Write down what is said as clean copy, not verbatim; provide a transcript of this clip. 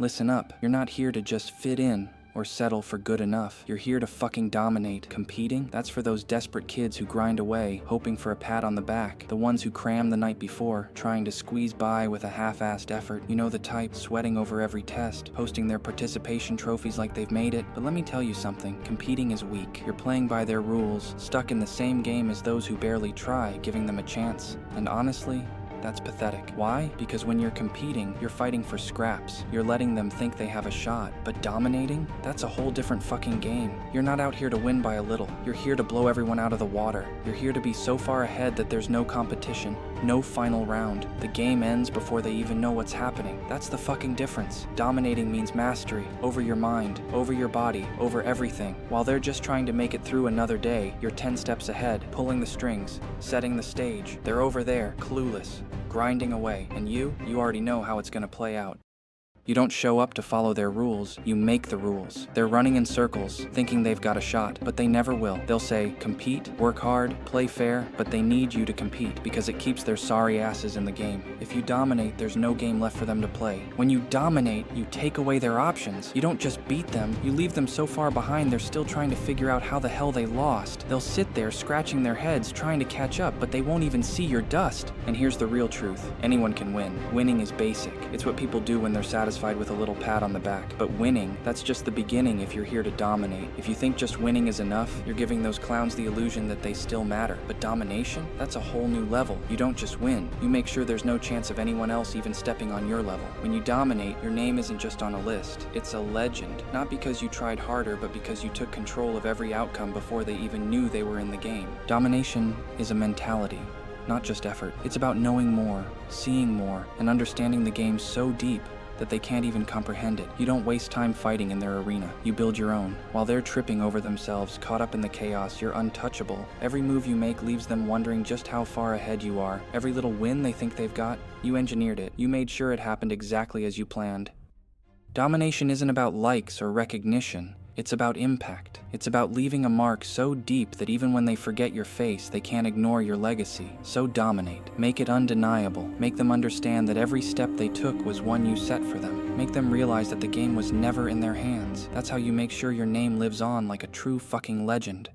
Listen up, you're not here to just fit in or settle for good enough. You're here to fucking dominate. Competing? That's for those desperate kids who grind away, hoping for a pat on the back. The ones who cram the night before, trying to squeeze by with a half-assed effort. You know the type, sweating over every test, posting their participation trophies like they've made it. But let me tell you something, competing is weak. You're playing by their rules, stuck in the same game as those who barely try, giving them a chance. And honestly, that's pathetic. Why? Because when you're competing, you're fighting for scraps. You're letting them think they have a shot. But dominating? That's a whole different fucking game. You're not out here to win by a little. You're here to blow everyone out of the water. You're here to be so far ahead that there's no competition, no final round. The game ends before they even know what's happening. That's the fucking difference. Dominating means mastery, over your mind, over your body, over everything. While they're just trying to make it through another day, you're 10 steps ahead, pulling the strings, setting the stage. They're over there, clueless, grinding away, and you already know how it's gonna play out. You don't show up to follow their rules, you make the rules. They're running in circles, thinking they've got a shot, but they never will. They'll say, compete, work hard, play fair, but they need you to compete because it keeps their sorry asses in the game. If you dominate, there's no game left for them to play. When you dominate, you take away their options. You don't just beat them, you leave them so far behind they're still trying to figure out how the hell they lost. They'll sit there scratching their heads trying to catch up, but they won't even see your dust. And here's the real truth, anyone can win. Winning is basic. It's what people do when they're satisfied with a little pat on the back. But winning, that's just the beginning if you're here to dominate. If you think just winning is enough, you're giving those clowns the illusion that they still matter. But domination? That's a whole new level. You don't just win, you make sure there's no chance of anyone else even stepping on your level. When you dominate, your name isn't just on a list, it's a legend. Not because you tried harder, but because you took control of every outcome before they even knew they were in the game. Domination is a mentality, not just effort. It's about knowing more, seeing more, and understanding the game so deep that they can't even comprehend it. You don't waste time fighting in their arena. You build your own. While they're tripping over themselves, caught up in the chaos, you're untouchable. Every move you make leaves them wondering just how far ahead you are. Every little win they think they've got, you engineered it. You made sure it happened exactly as you planned. Domination isn't about likes or recognition. It's about impact. It's about leaving a mark so deep that even when they forget your face, they can't ignore your legacy. So dominate. Make it undeniable. Make them understand that every step they took was one you set for them. Make them realize that the game was never in their hands. That's how you make sure your name lives on like a true fucking legend.